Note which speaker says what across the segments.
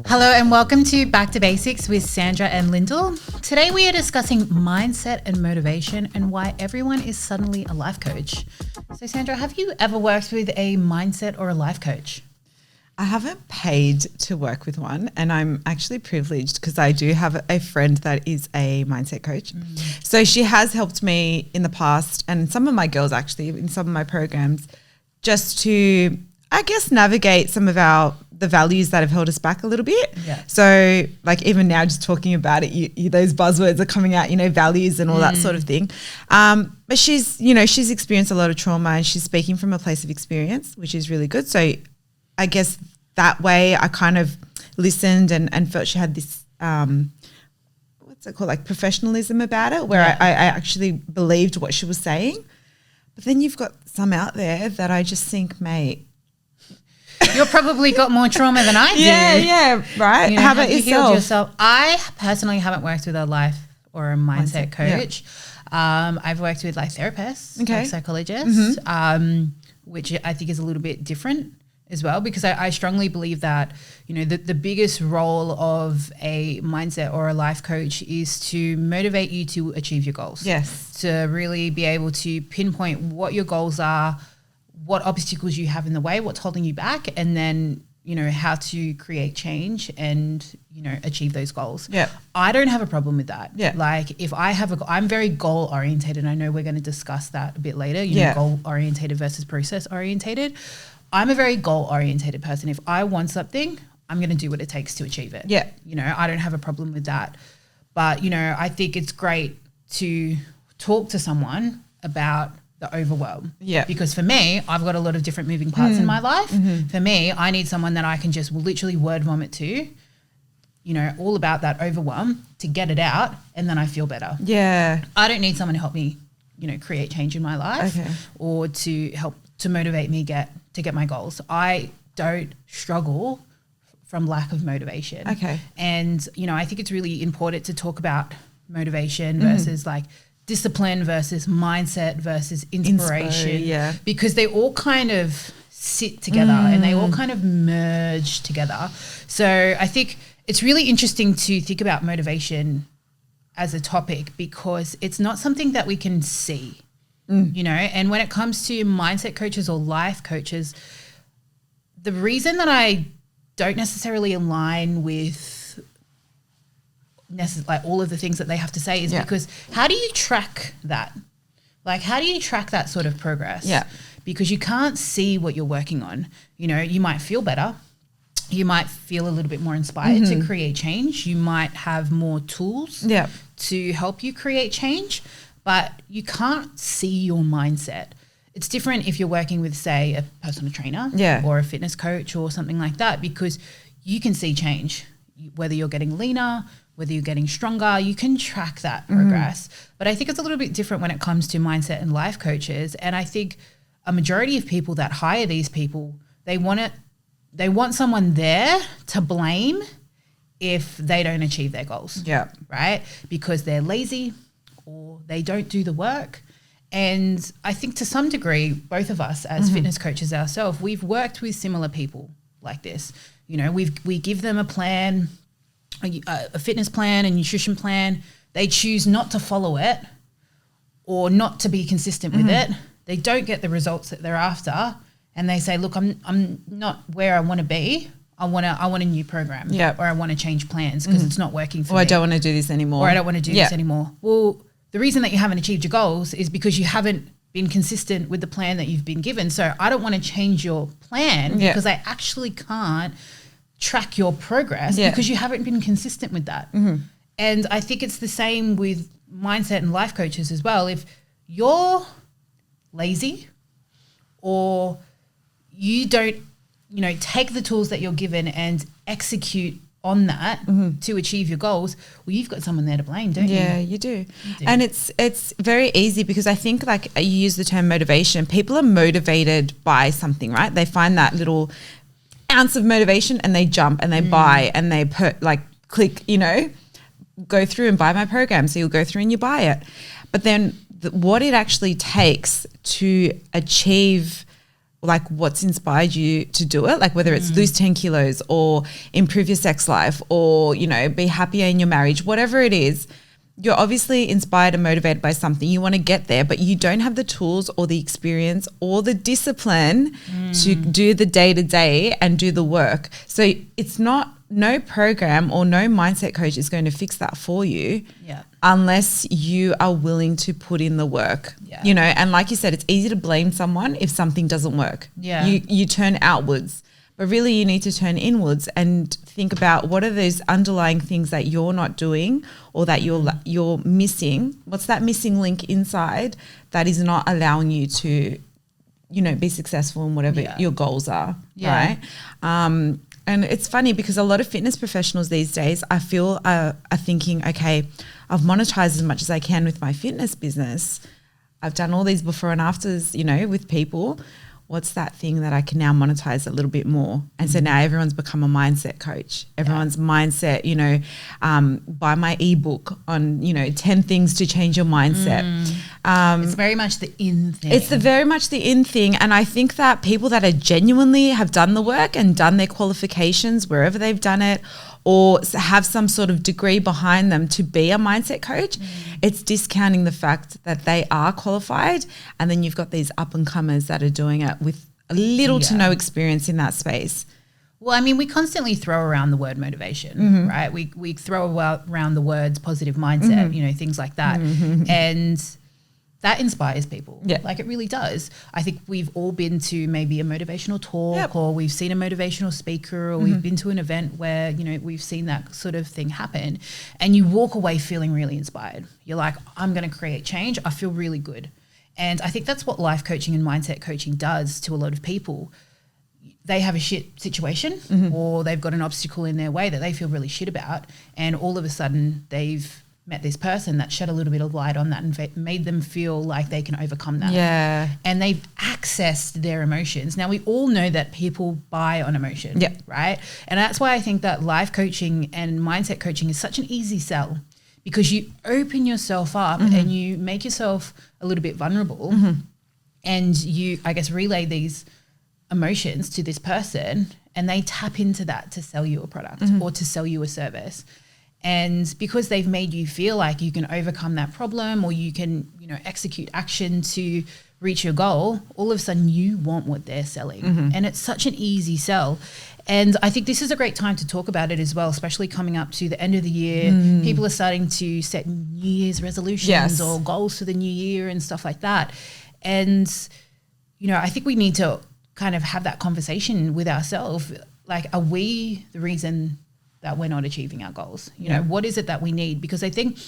Speaker 1: Hello and welcome to Back to Basics with Sandra and Lyndall. Today we are discussing mindset and motivation and why everyone is suddenly a life coach. So Sandra, have you ever worked with a mindset or a life coach?
Speaker 2: I haven't paid to work with one, and I'm actually privileged because I do have a friend that is a mindset coach. So she has helped me in the past, and some of my girls actually in some of my programs, just to, I guess, navigate some of the values that have held us back a little bit.
Speaker 1: Yeah.
Speaker 2: So like even now just talking about it, those buzzwords are coming out, values and all that sort of thing. But she's experienced a lot of trauma, and she's speaking from a place of experience, which is really good. So I guess that way I kind of listened and felt she had this, what's it called, like professionalism about it, where I actually believed what she was saying. But then you've got some out there that I just think, mate,
Speaker 1: You've probably got more trauma than I do.
Speaker 2: Yeah, right. How about yourself?
Speaker 1: I personally haven't worked with a life or a mindset coach. Yeah. I've worked with like therapists, like psychologists, which I think is a little bit different as well, because I strongly believe that, the biggest role of a mindset or a life coach is to motivate you to achieve your goals.
Speaker 2: Yes.
Speaker 1: To really be able to pinpoint what your goals are, what obstacles you have in the way, what's holding you back, and then, how to create change and, achieve those goals.
Speaker 2: Yeah.
Speaker 1: I don't have a problem with that.
Speaker 2: Yeah.
Speaker 1: Like if I have I'm very goal orientated, and I know we're going to discuss that a bit later, goal orientated versus process orientated. I'm a very goal orientated person. If I want something, I'm going to do what it takes to achieve it.
Speaker 2: Yeah.
Speaker 1: I don't have a problem with that. But, I think it's great to talk to someone about the overwhelm.
Speaker 2: Yeah.
Speaker 1: Because for me, I've got a lot of different moving parts in my life. For me, I need someone that I can just literally word vomit to, all about that overwhelm to get it out, and then I feel better.
Speaker 2: Yeah.
Speaker 1: I don't need someone to help me, create change in my life or to help to motivate me to get my goals. I don't struggle from lack of motivation.
Speaker 2: Okay.
Speaker 1: And, I think it's really important to talk about motivation versus like discipline versus mindset versus inspiration, because they all kind of sit together and they all kind of merge together. So I think it's really interesting to think about motivation as a topic, because it's not something that we can see, and when it comes to mindset coaches or life coaches, the reason that I don't necessarily align with like all of the things that they have to say is because how do you track that? Like, how do you track that sort of progress?
Speaker 2: Yeah.
Speaker 1: Because you can't see what you're working on. You might feel better. You might feel a little bit more inspired to create change. You might have more tools to help you create change, but you can't see your mindset. It's different if you're working with, say, a personal trainer or a fitness coach or something like that, because you can see change, whether you're getting leaner, whether you're getting stronger, you can track that progress. But I think it's a little bit different when it comes to mindset and life coaches. And I think a majority of people that hire these people, they want someone there to blame if they don't achieve their goals.
Speaker 2: Yeah.
Speaker 1: Right? Because they're lazy or they don't do the work. And I think to some degree, both of us as fitness coaches ourselves, we've worked with similar people like this. We give them a plan, a fitness plan, a nutrition plan. They choose not to follow it or not to be consistent with it. They don't get the results that they're after, and they say, look, I'm not where I want to be. I want a new program, or I want to change plans because it's not working for me.
Speaker 2: Or I don't want to do this anymore.
Speaker 1: Or I don't want to do this anymore. Well, the reason that you haven't achieved your goals is because you haven't been consistent with the plan that you've been given. So I don't want to change your plan because I actually can't track your progress because you haven't been consistent with that. And I think it's the same with mindset and life coaches as well. If you're lazy or you don't, take the tools that you're given and execute on that to achieve your goals, well, you've got someone there to blame, don't you?
Speaker 2: Yeah, you do. And it's very easy, because I think, like, you use the term motivation. People are motivated by something, right? They find that little ounce of motivation and they jump and they buy and they click, go through and buy my program. So you'll go through and you buy it. But then what it actually takes to achieve like what's inspired you to do it, like whether it's lose 10 kilos or improve your sex life or, you know, be happier in your marriage, whatever it is, you're obviously inspired and motivated by something. You want to get there, but you don't have the tools or the experience or the discipline to do the day-to-day and do the work. So it's no program or no mindset coach is going to fix that for you unless you are willing to put in the work, you know. And like you said, it's easy to blame someone if something doesn't work. You turn outwards. But really you need to turn inwards and think about what are those underlying things that you're not doing or that you're missing. What's that missing link inside that is not allowing you to, you know, be successful in whatever your goals are, right? And it's funny because a lot of fitness professionals these days, I feel are thinking, okay, I've monetized as much as I can with my fitness business. I've done all these before and afters, you know, with people. What's that thing that I can now monetize a little bit more? And so now everyone's become a mindset coach. Everyone's mindset, you know, buy my ebook on, you know, 10 things to change your mindset.
Speaker 1: It's very much the in thing.
Speaker 2: It's very much the in thing. And I think that people that are genuinely have done the work and done their qualifications wherever they've done it or have some sort of degree behind them to be a mindset coach, it's discounting the fact that they are qualified. And then you've got these up and comers that are doing it with little to no experience in that space.
Speaker 1: Well, I mean, we constantly throw around the word motivation, right? We throw around the words positive mindset, you know, things like that. And that inspires people. Like it really does. I think we've all been to maybe a motivational talk or we've seen a motivational speaker or we've been to an event where, you know, we've seen that sort of thing happen and you walk away feeling really inspired. You're like, I'm going to create change. I feel really good. And I think that's what life coaching and mindset coaching does to a lot of people. They have a shit situation or they've got an obstacle in their way that they feel really shit about. And all of a sudden they've met this person that shed a little bit of light on that and made them feel like they can overcome that. And they've accessed their emotions. Now, we all know that people buy on emotion, right? And that's why I think that life coaching and mindset coaching is such an easy sell because you open yourself up and you make yourself a little bit vulnerable and you, I guess, relay these emotions to this person and they tap into that to sell you a product or to sell you a service. And because they've made you feel like you can overcome that problem or you can, you know, execute action to reach your goal, all of a sudden you want what they're selling. And it's such an easy sell. And I think this is a great time to talk about it as well, especially coming up to the end of the year. People are starting to set New Year's resolutions or goals for the new year and stuff like that. And, you know, I think we need to kind of have that conversation with ourselves. Like, are we the reason that we're not achieving our goals? You know, what is it that we need? Because I think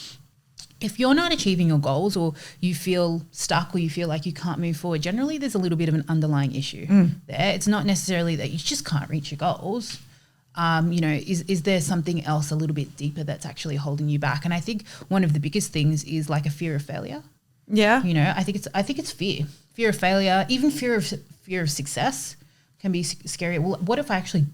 Speaker 1: if you're not achieving your goals or you feel stuck or you feel like you can't move forward, generally there's a little bit of an underlying issue there. It's not necessarily that you just can't reach your goals. You know, is there something else a little bit deeper that's actually holding you back? And I think one of the biggest things is like a fear of failure. You know, I think it's fear of failure, even fear of success can be scary. Well, what if I actually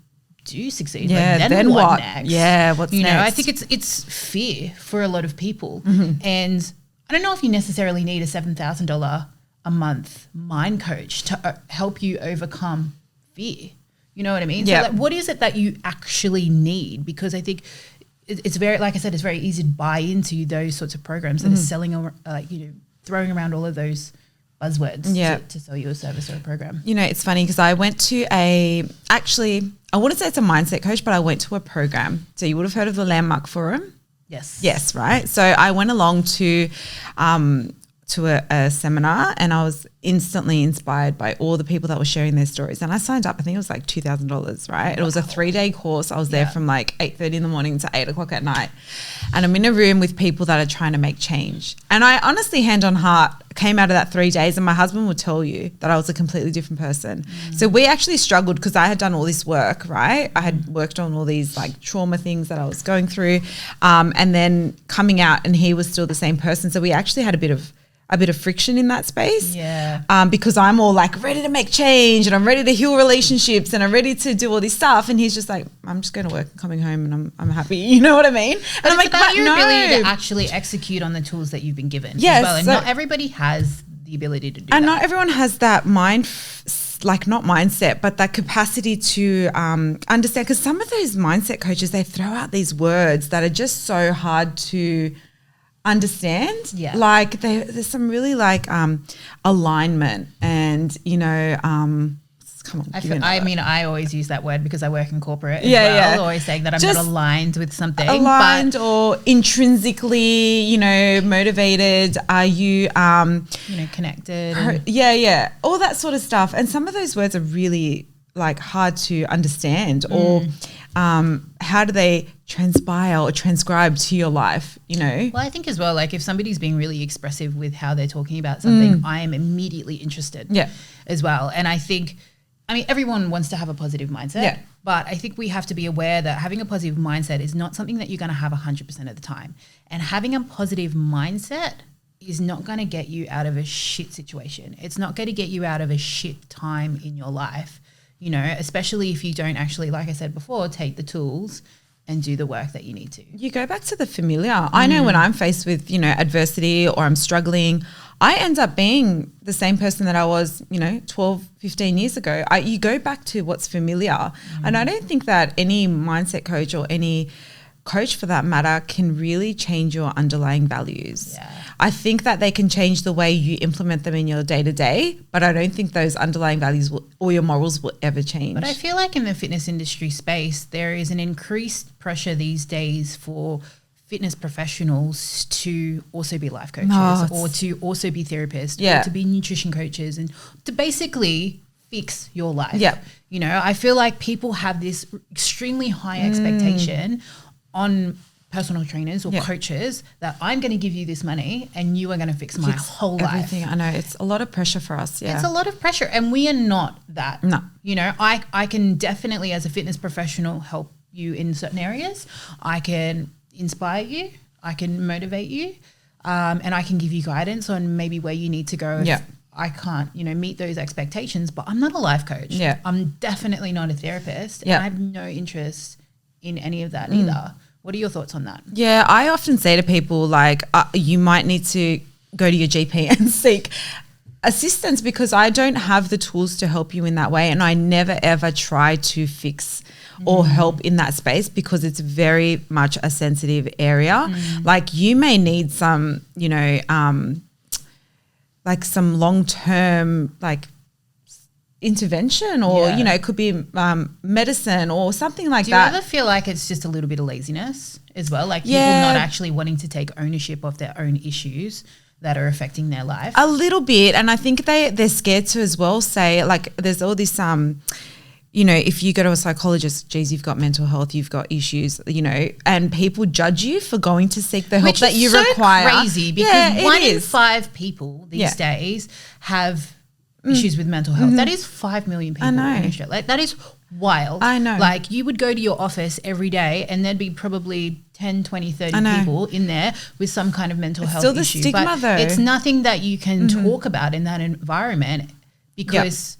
Speaker 1: do succeed? Like, then what next?
Speaker 2: What's
Speaker 1: you
Speaker 2: next?
Speaker 1: know, I think it's fear for a lot of people. And I don't know if you necessarily need a $7,000 a month mind coach to help you overcome fear. You know what I mean? So like, what is it that you actually need? Because I think it's very, like I said, it's very easy to buy into those sorts of programs that are selling, you know, throwing around all of those buzzwords to sell you a service or a program.
Speaker 2: You know, it's funny because I went to I wouldn't say it's a mindset coach, but I went to a program. So you would have heard of the Landmark Forum? Yes, right? So I went along to a seminar and I was instantly inspired by all the people that were sharing their stories. And I signed up, I think it was like $2,000, right? It was a 3-day course. I was there from like 8:30 in the morning to 8 o'clock at night. And I'm in a room with people that are trying to make change. And I honestly, hand on heart, came out of that 3 days and my husband would tell you that I was a completely different person. So we actually struggled because I had done all this work, right? I had worked on all these like trauma things that I was going through, and then coming out and he was still the same person. So we actually had a bit of friction in that space. Because I'm all like ready to make change and I'm ready to heal relationships and I'm ready to do all this stuff. And he's just like, I'm just going to work and coming home and I'm happy. You know what I mean?
Speaker 1: And I'm like, about your ability to actually execute on the tools that you've been given as well. And not everybody has the ability to do that.
Speaker 2: And not everyone has that mind like not mindset, but that capacity to understand, because some of those mindset coaches, they throw out these words that are just so hard to understand.
Speaker 1: Yeah.
Speaker 2: Like there's some really like alignment and, you know, come on.
Speaker 1: I always use that word because I work in corporate as
Speaker 2: well.
Speaker 1: Yeah. Always saying that I'm just not aligned with something.
Speaker 2: Aligned or intrinsically, you know, motivated. Are you,
Speaker 1: connected?
Speaker 2: All that sort of stuff. And some of those words are really like hard to understand or how do they transpire or transcribe to your life, you know?
Speaker 1: Well, I think as well, like if somebody's being really expressive with how they're talking about something, I am immediately interested as well. And I think, everyone wants to have a positive mindset, but I think we have to be aware that having a positive mindset is not something that you're going to have 100% of the time. And having a positive mindset is not going to get you out of a shit situation. It's not going to get you out of a shit time in your life, you know, especially if you don't actually, like I said before, take the tools and do the work that you need to.
Speaker 2: You go back to the familiar. I know when I'm faced with, you know, adversity or I'm struggling, I end up being the same person that I was, you know, 12, 15 years ago. You go back to what's familiar. And I don't think that any mindset coach or any coach for that matter can really change your underlying values.
Speaker 1: Yeah.
Speaker 2: I think that they can change the way you implement them in your day-to-day, but I don't think those underlying values or your morals will ever change.
Speaker 1: But I feel like in the fitness industry space, there is an increased pressure these days for fitness professionals to also be life coaches or to also be therapists or to be nutrition coaches and to basically fix your life.
Speaker 2: Yeah.
Speaker 1: You know, I feel like people have this extremely high expectation on personal trainers or coaches that I'm going to give you this money and you are going to fix my whole
Speaker 2: everything.
Speaker 1: life.
Speaker 2: I know it's a lot of pressure for us. Yeah.
Speaker 1: It's a lot of pressure and we are not that.
Speaker 2: No.
Speaker 1: You know, I can definitely as a fitness professional help you in certain areas. I can inspire you. I can motivate you. And I can give you guidance on maybe where you need to go. If I can't, you know, meet those expectations, but I'm not a life coach.
Speaker 2: Yeah.
Speaker 1: I'm definitely not a therapist.
Speaker 2: Yeah.
Speaker 1: And I have no interest in any of that either. What are your thoughts on that?
Speaker 2: Yeah, I often say to people like you might need to go to your GP and seek assistance because I don't have the tools to help you in that way. And I never, ever try to fix or help in that space because it's very much a sensitive area. Like you may need some, you know, like some long-term like intervention or, you know, it could be medicine or something like that.
Speaker 1: Do you ever feel like it's just a little bit of laziness as well? Like people not actually wanting to take ownership of their own issues that are affecting their life?
Speaker 2: A little bit. And I think they're scared to as well say like there's all this you know, if you go to a psychologist, geez, you've got mental health, you've got issues, you know, and people judge you for going to seek the help that you require.
Speaker 1: Which is so crazy because 1 in 5 people these days have issues with mental health. That is 5 million people in Australia. Like that is wild.
Speaker 2: I know.
Speaker 1: Like you would go to your office every day and there'd be probably 10, 20, 30 people in there with some kind of mental health
Speaker 2: still
Speaker 1: issue.
Speaker 2: The stigma, though.
Speaker 1: It's nothing that you can talk about in that environment because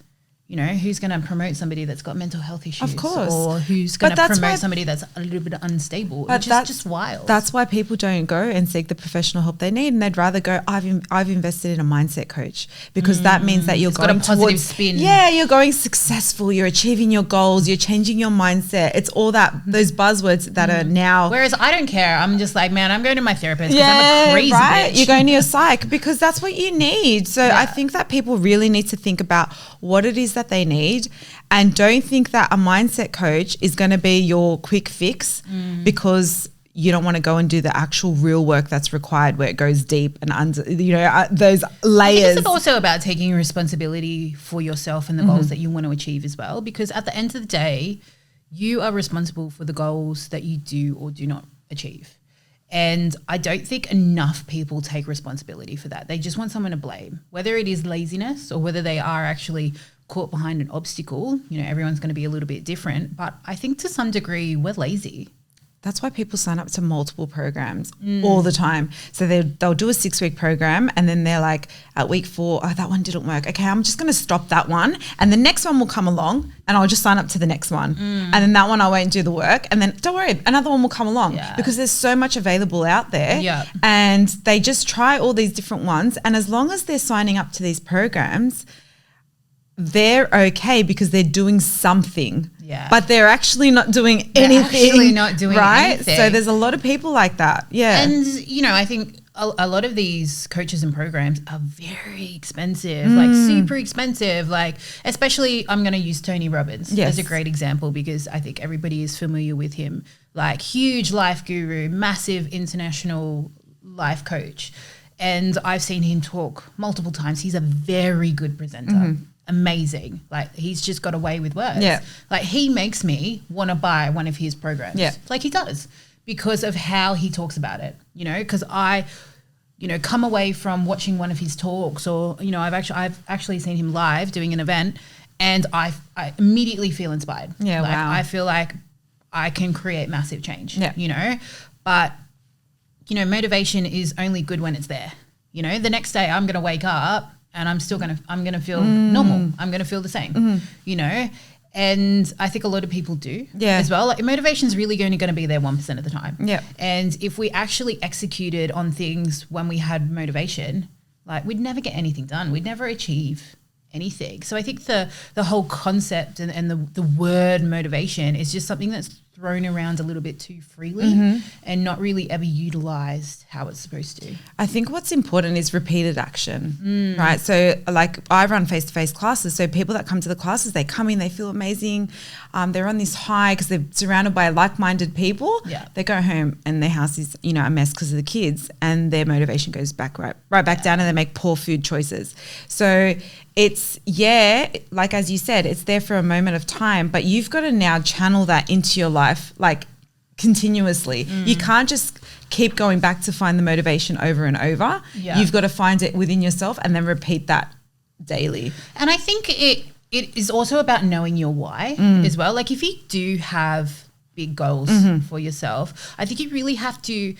Speaker 1: you know, who's going to promote somebody that's got mental health issues?
Speaker 2: Of course.
Speaker 1: Or who's going to promote somebody that's a little bit unstable, which is just wild.
Speaker 2: That's why people don't go and seek the professional help they need and they'd rather go, I've invested in a mindset coach because that means that you're going
Speaker 1: got a positive spin.
Speaker 2: Yeah, you're going successful, you're achieving your goals, you're changing your mindset. It's all that, those buzzwords that are now.
Speaker 1: Whereas I don't care. I'm just like, man, I'm going to my therapist because I'm a crazy bitch.
Speaker 2: You're going to your psych because that's what you need. So I think that people really need to think about what it is that they need and don't think that a mindset coach is going to be your quick fix because you don't want to go and do the actual real work that's required where it goes deep and under, you know, those layers.
Speaker 1: I think it's also about taking responsibility for yourself and the goals that you want to achieve as well, because at the end of the day, you are responsible for the goals that you do or do not achieve. And I don't think enough people take responsibility for that. They just want someone to blame, whether it is laziness or whether they are actually caught behind an obstacle. You know, everyone's going to be a little bit different, but I think to some degree we're lazy.
Speaker 2: That's why people sign up to multiple programs all the time. So they'll do a 6-week program and then they're like at week 4, oh, that one didn't work. Okay, I'm just going to stop that one and the next one will come along and I'll just sign up to the next one. And then that one I won't do the work and then don't worry, another one will come along because there's so much available out there and they just try all these different ones. And as long as they're signing up to these programs, they're okay because they're doing something.
Speaker 1: Yeah.
Speaker 2: But they're actually not doing anything.
Speaker 1: Actually not doing
Speaker 2: right?
Speaker 1: anything.
Speaker 2: So there's a lot of people like that. Yeah.
Speaker 1: And, you know, I think a lot of these coaches and programs are very expensive, like super expensive. Like, especially I'm going to use Tony Robbins as a great example because I think everybody is familiar with him. Like, huge life guru, massive international life coach. And I've seen him talk multiple times. He's a very good presenter. Amazing. Like, he's just got a way with words.
Speaker 2: Yeah.
Speaker 1: Like, he makes me want to buy one of his programs.
Speaker 2: Yeah.
Speaker 1: Like, he does, because of how he talks about it, you know, because I, you know, come away from watching one of his talks, or, you know, I've actually seen him live doing an event, and I immediately feel inspired.
Speaker 2: Yeah.
Speaker 1: Like,
Speaker 2: wow.
Speaker 1: I feel like I can create massive change.
Speaker 2: Yeah.
Speaker 1: You know, but, you know, motivation is only good when it's there. You know, the next day I'm going to wake up and I'm going to feel normal. I'm going to feel the same, you know, and I think a lot of people do as well. Like, motivation is really only going to be there 1% of the time.
Speaker 2: Yeah.
Speaker 1: And if we actually executed on things when we had motivation, like, we'd never get anything done. We'd never achieve anything. So I think the whole concept and the word motivation is just something that's thrown around a little bit too freely and not really ever utilized how it's supposed to.
Speaker 2: I think what's important is repeated action, right? So, like, I run face-to-face classes. So people that come to the classes, they come in, they feel amazing. They're on this high because they're surrounded by like-minded people.
Speaker 1: Yeah.
Speaker 2: They go home and their house is, you know, a mess because of the kids, and their motivation goes back right back down, and they make poor food choices. So it's, like as you said, it's there for a moment of time, but you've got to now channel that into your life, like, continuously. You can't just keep going back to find the motivation over and over. Yeah. You've got to find it within yourself and then repeat that daily.
Speaker 1: And I think it is also about knowing your why as well. Like, if you do have big goals for yourself, I think you really have to,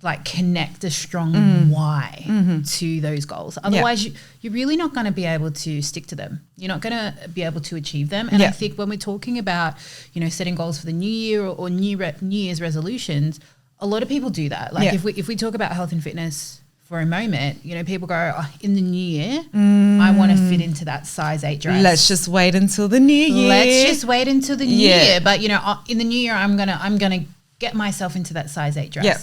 Speaker 1: like, connect a strong why to those goals. Otherwise, you're really not going to be able to stick to them. You're not going to be able to achieve them. And I think when we're talking about, you know, setting goals for the new year or New Year's resolutions, a lot of people do that. Like, if we talk about health and fitness for a moment, you know, people go, in the new year, I want to fit into that size 8 dress.
Speaker 2: Let's just wait until the new year.
Speaker 1: But, you know, in the new year, I'm gonna get myself into that size 8 dress.
Speaker 2: Yeah.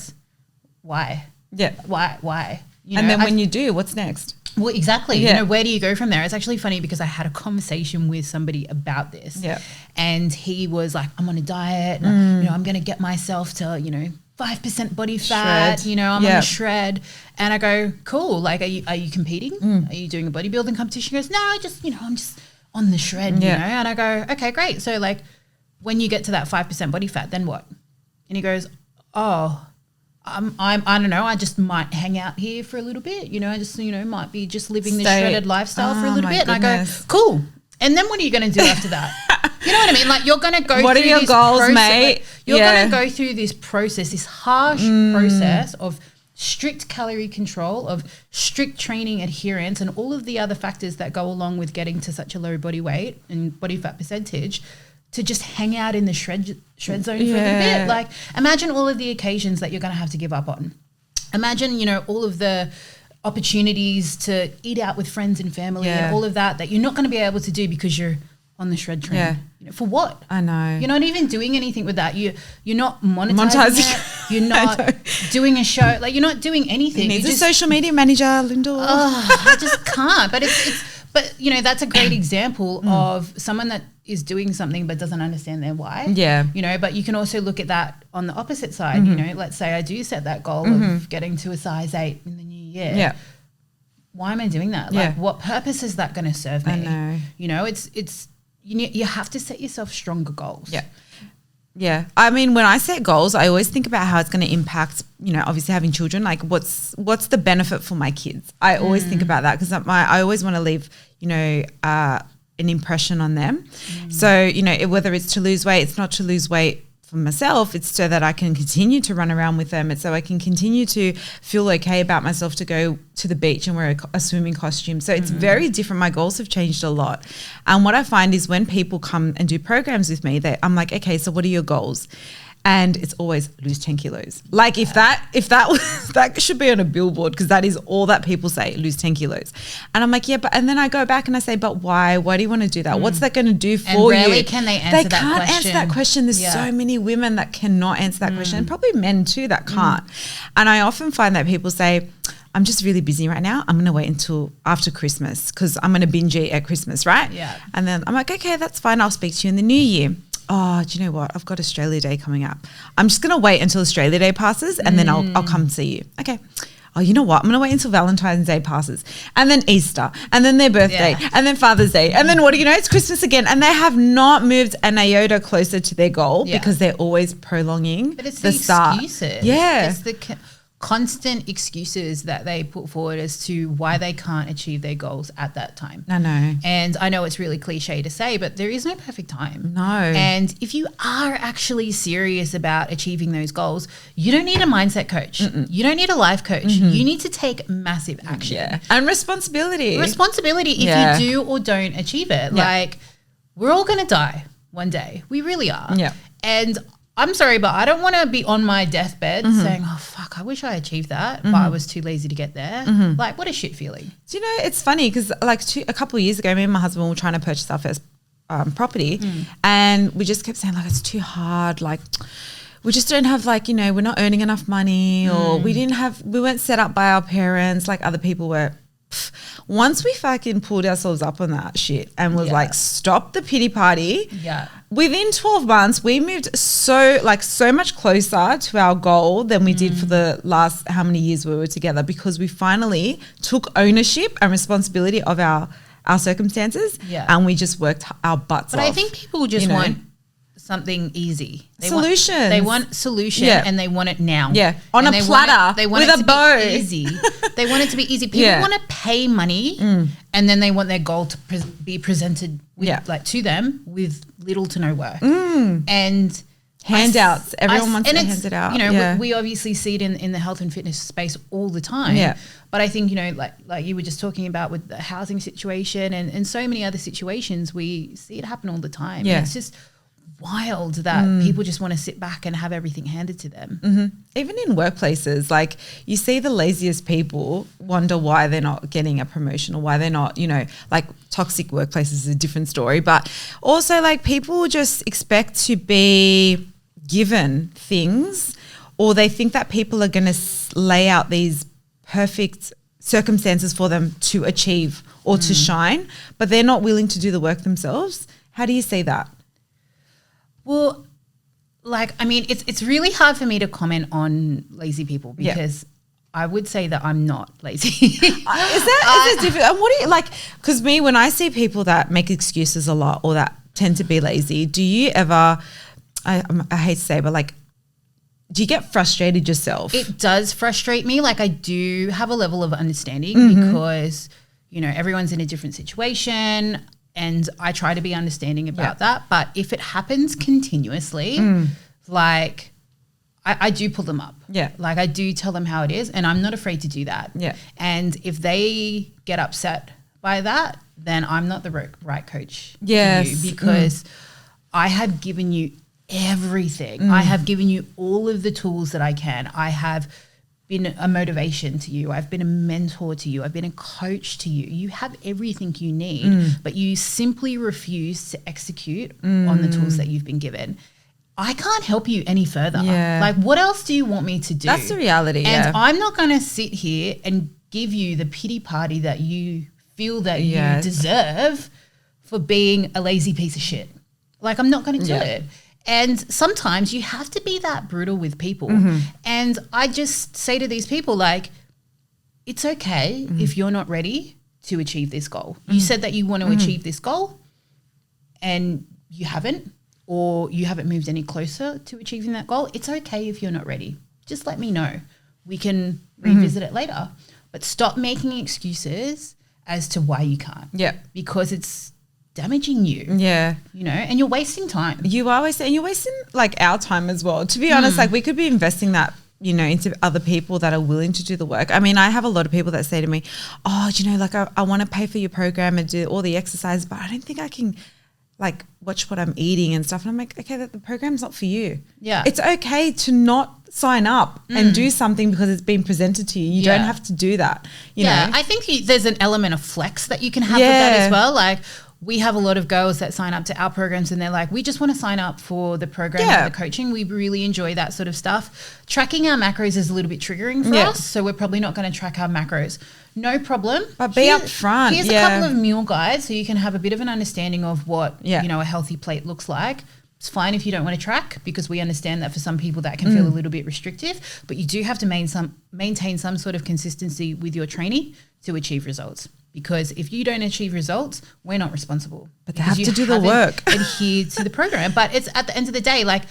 Speaker 1: Why?
Speaker 2: Yeah.
Speaker 1: Why? You know,
Speaker 2: and then when you do, what's next?
Speaker 1: Well, exactly. You know, where do you go from there? It's actually funny because I had a conversation with somebody about this. Yeah. And he was like, I'm on a diet and, you know, I'm going to get myself to, you know, 5% body fat, you know, I'm on a shred. And I go, cool. Like, are you competing? Are you doing a bodybuilding competition? He goes, no, I'm just on the shred, you know? And I go, okay, great. So, like, when you get to that 5% body fat, then what? And he goes, I don't know, I just might hang out here for a little bit, you know, I just, you know, might be just living the shredded lifestyle for a little bit.
Speaker 2: Goodness.
Speaker 1: And I go, cool. And then what are you going to do after that? You know what I mean? Like, you're going to go through this process. What are your goals, mate? Like, you're going to go through this process, this harsh process of strict calorie control, of strict training adherence, and all of the other factors that go along with getting to such a low body weight and body fat percentage, to just hang out in the shred zone for a little bit. Like, imagine all of the occasions that you're going to have to give up on. Imagine, you know, all of the opportunities to eat out with friends and family and all of that you're not going to be able to do because you're on the shred train. Yeah. You know, for what?
Speaker 2: I know.
Speaker 1: You're not even doing anything with that. You're not monetizing it. You're not doing a show. Like, you're not doing anything.
Speaker 2: Needs a social media manager, Lyndall.
Speaker 1: I just can't. But you know, that's a great example of someone that is doing something but doesn't understand their why. Yeah. You know, but you can also look at that on the opposite side. You know, let's say I do set that goal of getting to a size 8 in the new year. Yeah. Why am I doing that? Like, what purpose is that going to serve me? I know. You know, it's you have to set yourself stronger goals. Yeah.
Speaker 2: Yeah. I mean, when I set goals, I always think about how it's going to impact, you know, obviously having children, like what's the benefit for my kids? I always think about that because I always want to leave, you know, an impression on them. So, you know, whether it's to lose weight, it's not to lose weight for myself, it's so that I can continue to run around with them. It's so I can continue to feel okay about myself to go to the beach and wear a swimming costume. So it's very different. My goals have changed a lot. And what I find is when people come and do programs with me, I'm like, okay, so what are your goals? And it's always lose 10 kilos. Like if that was, that should be on a billboard, because that is all that people say, lose 10 kilos. And I'm like, yeah, but, and then I go back and I say, but why? Why do you want to do that? What's that going to do for you?
Speaker 1: Rarely can they answer that question. They can't
Speaker 2: answer that question. There's so many women that cannot answer that question, and probably men too that can't. And I often find that people say, I'm just really busy right now. I'm going to wait until after Christmas because I'm going to binge eat at Christmas, right?
Speaker 1: Yeah.
Speaker 2: And then I'm like, okay, that's fine. I'll speak to you in the new year. Oh, do you know what? I've got Australia Day coming up. I'm just going to wait until Australia Day passes and then I'll come see you. Okay. Oh, you know what? I'm going to wait until Valentine's Day passes and then Easter and then their birthday and then Father's Day. And then what do you know? It's Christmas again. And they have not moved an iota closer to their goal because they're always prolonging
Speaker 1: but it's
Speaker 2: the start.
Speaker 1: Excuses.
Speaker 2: Yeah.
Speaker 1: It's the constant excuses that they put forward as to why they can't achieve their goals at that time.
Speaker 2: I know.
Speaker 1: And I know it's really cliche to say, but there is no perfect time.
Speaker 2: No.
Speaker 1: And if you are actually serious about achieving those goals, you don't need a mindset coach. You don't need a life coach. You need to take massive action.
Speaker 2: Yeah. And responsibility.
Speaker 1: Responsibility if you do or don't achieve it. Like, we're all going to die one day. We really are.
Speaker 2: Yeah.
Speaker 1: And I'm sorry, but I don't want to be on my deathbed saying, oh, fuck, I wish I achieved that, but I was too lazy to get there. Like, what a shit feeling.
Speaker 2: Do you know, it's funny because like a couple of years ago, me and my husband were trying to purchase our first property and we just kept saying like, it's too hard. Like, we just don't have like, you know, we're not earning enough money or we weren't set up by our parents like other people were. Once we fucking pulled ourselves up on that shit and was like, stop the pity party.
Speaker 1: Yeah.
Speaker 2: Within 12 months, we moved so much closer to our goal than we did for the last how many years we were together, because we finally took ownership and responsibility of our circumstances and we just worked our butts off.
Speaker 1: But I think people just want something easy.
Speaker 2: Solutions.
Speaker 1: They want solution and they want it now.
Speaker 2: Yeah. On a platter
Speaker 1: they want
Speaker 2: with
Speaker 1: it
Speaker 2: a bow.
Speaker 1: Be easy. They want it to be easy. People want to pay money and then they want their goal to be presented with, like to them with little to no work. And
Speaker 2: handouts. Everyone wants to hand it out.
Speaker 1: You know, we obviously see it in the health and fitness space all the time.
Speaker 2: Yeah.
Speaker 1: But I think, you know, like you were just talking about with the housing situation and so many other situations, we see it happen all the time.
Speaker 2: Yeah.
Speaker 1: And it's just wild that people just want to sit back and have everything handed to them.
Speaker 2: Even in workplaces, like you see the laziest people wonder why they're not getting a promotion or why they're not, you know, like toxic workplaces is a different story, but also like people just expect to be given things, or they think that people are going to lay out these perfect circumstances for them to achieve or to shine, but they're not willing to do the work themselves. How do you see that?
Speaker 1: Well, like, I mean, it's really hard for me to comment on lazy people because I would say that I'm not lazy. Is
Speaker 2: it different? And what do you like? Because me, when I see people that make excuses a lot or that tend to be lazy, do you ever, I hate to say, but like, do you get frustrated yourself?
Speaker 1: It does frustrate me. Like, I do have a level of understanding because, you know, everyone's in a different situation. And I try to be understanding about that. But if it happens continuously, like I do pull them up.
Speaker 2: Yeah.
Speaker 1: Like I do tell them how it is. And I'm not afraid to do that.
Speaker 2: Yeah.
Speaker 1: And if they get upset by that, then I'm not the right coach for
Speaker 2: Yes.
Speaker 1: you, because I have given you everything. I have given you all of the tools that I can. I have been a motivation to you. I've been a mentor to you. I've been a coach to you. You have everything you need, but you simply refuse to execute on the tools that you've been given. I can't help you any further.
Speaker 2: Yeah.
Speaker 1: Like, what else do you want me to do?
Speaker 2: That's the reality.
Speaker 1: And I'm not going to sit here and give you the pity party that you feel that you deserve for being a lazy piece of shit. Like, I'm not going to do it. And sometimes you have to be that brutal with people. And I just say to these people, like, it's okay if you're not ready to achieve this goal. You said that you want to achieve this goal and you haven't, or you haven't moved any closer to achieving that goal. It's okay if you're not ready. Just let me know. We can revisit it later. But stop making excuses as to why you can't.
Speaker 2: Yeah.
Speaker 1: Because it's damaging you.
Speaker 2: Yeah.
Speaker 1: You know, and you're wasting time.
Speaker 2: You are wasting, and you're wasting like our time as well. To be honest, like we could be investing that, you know, into other people that are willing to do the work. I mean, I have a lot of people that say to me, oh, you know, like I want to pay for your program and do all the exercises, but I don't think I can like watch what I'm eating and stuff. And I'm like, okay, the program's not for you.
Speaker 1: Yeah.
Speaker 2: It's okay to not sign up and do something because it's been presented to you. You don't have to do that. You know?
Speaker 1: I think there's an element of flex that you can have with that as well. Like we have a lot of girls that sign up to our programs and they're like, we just want to sign up for the program and the coaching. We really enjoy that sort of stuff. Tracking our macros is a little bit triggering for us. So we're probably not going to track our macros. No problem.
Speaker 2: But be upfront.
Speaker 1: Here's a couple of meal guides so you can have a bit of an understanding of what, you know, a healthy plate looks like. It's fine if you don't want to track because we understand that for some people that can feel a little bit restrictive, but you do have to maintain some sort of consistency with your training to achieve results. Because if you don't achieve results, we're not responsible.
Speaker 2: But they have to do the work.
Speaker 1: Adhere to the program. But it's at the end of the day, like,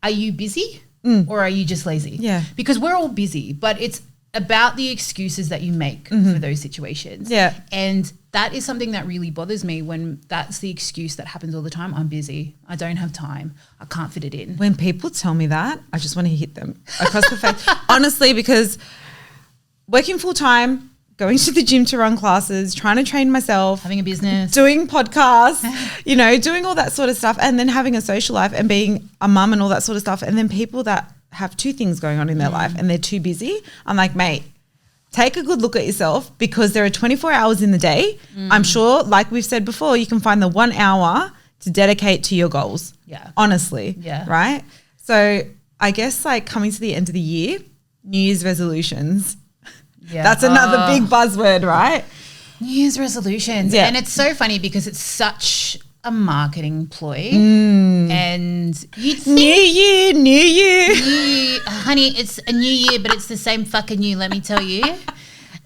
Speaker 1: are you busy or are you just lazy?
Speaker 2: Yeah.
Speaker 1: Because we're all busy, but it's about the excuses that you make for those situations.
Speaker 2: Yeah.
Speaker 1: And that is something that really bothers me when that's the excuse that happens all the time. I'm busy. I don't have time. I can't fit it in.
Speaker 2: When people tell me that, I just want to hit them across the face. Honestly, because working full time, going to the gym to run classes, trying to train myself,
Speaker 1: having a business,
Speaker 2: doing podcasts, you know, doing all that sort of stuff, and then having a social life and being a mum and all that sort of stuff. And then people that have two things going on in their life and they're too busy. I'm like, mate, take a good look at yourself because there are 24 hours in the day. I'm sure, like we've said before, you can find the 1 hour to dedicate to your goals.
Speaker 1: Yeah.
Speaker 2: Honestly.
Speaker 1: Yeah.
Speaker 2: Right? So I guess like coming to the end of the year, New Year's resolutions.
Speaker 1: Yeah.
Speaker 2: That's another big buzzword, right?
Speaker 1: New Year's resolutions.
Speaker 2: Yeah.
Speaker 1: And it's so funny because it's such a marketing ploy. And you think
Speaker 2: New year.
Speaker 1: honey, it's a new year, but it's the same fucking year, let me tell you.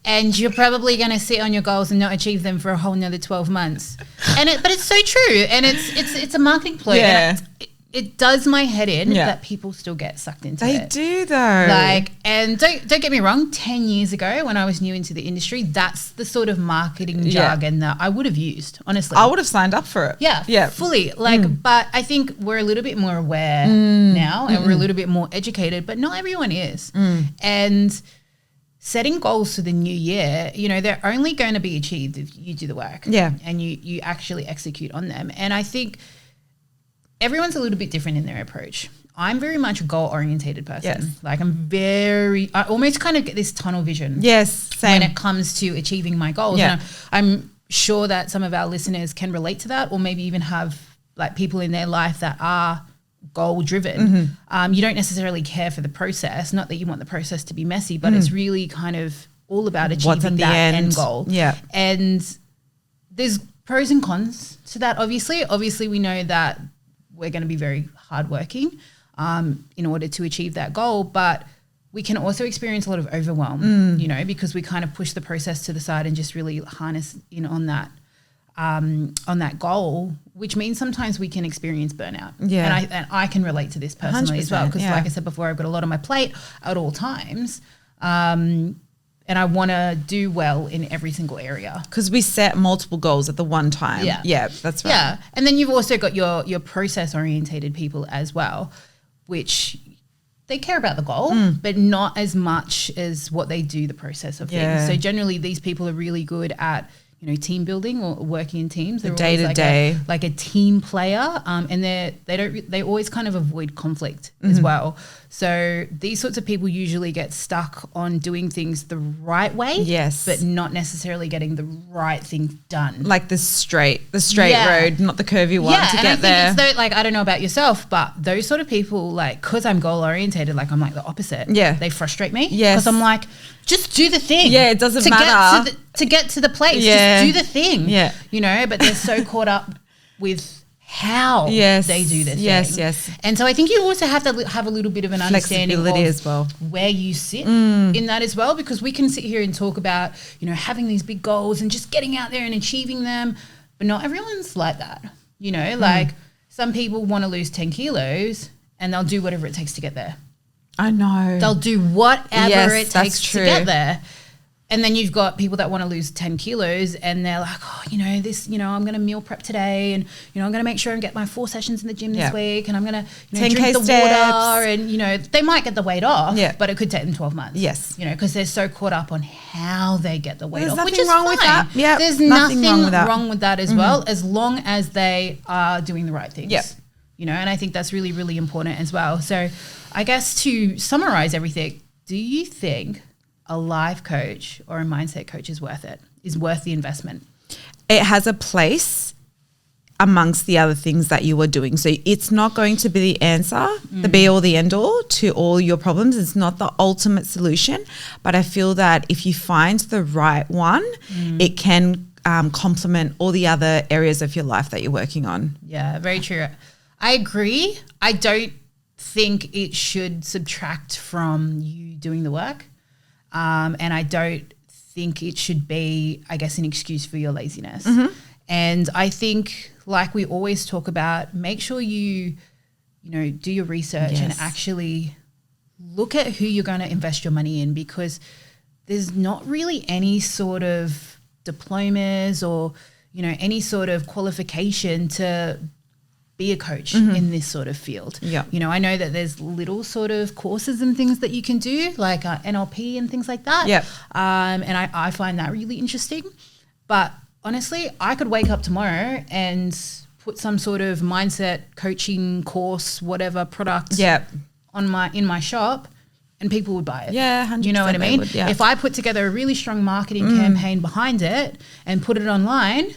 Speaker 1: And you're probably going to sit on your goals and not achieve them for a whole nother 12 months. But it's so true. And it's a marketing ploy.
Speaker 2: Yeah.
Speaker 1: And it does my head in that people still get sucked into
Speaker 2: They
Speaker 1: it.
Speaker 2: do though.
Speaker 1: Like, and don't get me wrong, 10 years ago when I was new into the industry, that's the sort of marketing jargon that I would have used, honestly.
Speaker 2: I would have signed up for it.
Speaker 1: Yeah, fully. Like, but I think we're a little bit more aware now and we're a little bit more educated, but not everyone is. And setting goals for the new year, you know, they're only going to be achieved if you do the work.
Speaker 2: Yeah.
Speaker 1: And you actually execute on them. And I think everyone's a little bit different in their approach. I'm very much a goal-orientated person.
Speaker 2: Yes.
Speaker 1: Like I almost kind of get this tunnel vision.
Speaker 2: Yes, same.
Speaker 1: When it comes to achieving my goals.
Speaker 2: Yeah.
Speaker 1: And I'm sure that some of our listeners can relate to that or maybe even have like people in their life that are goal-driven. You don't necessarily care for the process. Not that you want the process to be messy, but it's really kind of all about achieving that end goal.
Speaker 2: Yeah.
Speaker 1: And there's pros and cons to that, obviously. Obviously, we know that we're going to be very hardworking in order to achieve that goal, but we can also experience a lot of overwhelm, you know, because we kind of push the process to the side and just really harness in on that goal, which means sometimes we can experience burnout. Yeah. And I can relate to this personally as well, because like I said before, I've got a lot on my plate at all times. And I want to do well in every single area.
Speaker 2: Because we set multiple goals at the one time. Yeah, that's right.
Speaker 1: Yeah, and then you've also got your process-orientated people as well, which they care about the goal, but not as much as what they do the process of things. So generally these people are really good at, you know, team building or working in teams. They're
Speaker 2: day to day,
Speaker 1: like a team player, and they always kind of avoid conflict as well. So these sorts of people usually get stuck on doing things the right way, but not necessarily getting the right thing done.
Speaker 2: Like the straight road, not the curvy one to get there.
Speaker 1: It's though, like, I don't know about yourself, but those sort of people, like, because I'm goal orientated, like I'm like the opposite. Yeah, they frustrate me. Because I'm like, just do the thing.
Speaker 2: Yeah, it doesn't matter
Speaker 1: to get to the place. Just do the thing. Yeah, you know. But they're so caught up with how they do this.
Speaker 2: Yes.
Speaker 1: And so I think you also have to have a little bit of an understanding of
Speaker 2: as well,
Speaker 1: where you sit in that as well, because we can sit here and talk about, you know, having these big goals and just getting out there and achieving them, but not everyone's like that. You know, like some people want to lose 10 kilos and they'll do whatever it takes to get there.
Speaker 2: I know.
Speaker 1: They'll do whatever it takes to get there. And then you've got people that want to lose 10 kilos and they're like, oh, I'm going to meal prep today and, I'm going to make sure and get my 4 sessions in the gym this week and I'm going to drink the water and, they might get the weight off, but it could take them 12 months.
Speaker 2: Yes.
Speaker 1: Because they're so caught up on how they get the weight off,
Speaker 2: which is wrong with that.
Speaker 1: Yeah. There's nothing wrong with that as well, as long as they are doing the right things.
Speaker 2: Yep.
Speaker 1: And I think that's really, really important as well. So I guess to summarize everything, do you think a life coach or a mindset coach is worth the investment?
Speaker 2: It has a place amongst the other things that you are doing. So it's not going to be the answer, the be all, the end all to all your problems. It's not the ultimate solution, but I feel that if you find the right one, it can complement all the other areas of your life that you're working on.
Speaker 1: Yeah, very true. I agree. I don't think it should subtract from you doing the work. And I don't think it should be, I guess, an excuse for your laziness. And I think, like we always talk about, make sure you do your research and actually look at who you're going to invest your money in, because there's not really any sort of diplomas or, any sort of qualification to be a coach in this sort of field.
Speaker 2: Yeah.
Speaker 1: I know that there's little sort of courses and things that you can do, like NLP and things like that.
Speaker 2: Yeah.
Speaker 1: And I find that really interesting. But honestly, I could wake up tomorrow and put some sort of mindset coaching course, whatever product in my shop, and people would buy it.
Speaker 2: Yeah, 100%.
Speaker 1: You know what I mean?
Speaker 2: Would, yeah.
Speaker 1: If I put together a really strong marketing campaign behind it and put it online,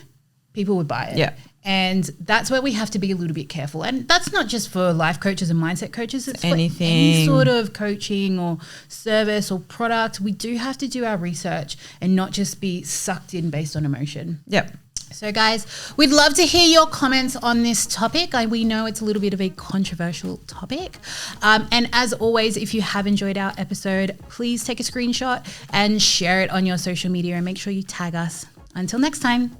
Speaker 1: people would buy it.
Speaker 2: Yeah.
Speaker 1: And that's where we have to be a little bit careful. And that's not just for life coaches and mindset coaches. It's
Speaker 2: anything.
Speaker 1: For any sort of coaching or service or product. We do have to do our research and not just be sucked in based on emotion.
Speaker 2: Yep.
Speaker 1: So guys, we'd love to hear your comments on this topic. We know it's a little bit of a controversial topic. And as always, if you have enjoyed our episode, please take a screenshot and share it on your social media and make sure you tag us. Until next time.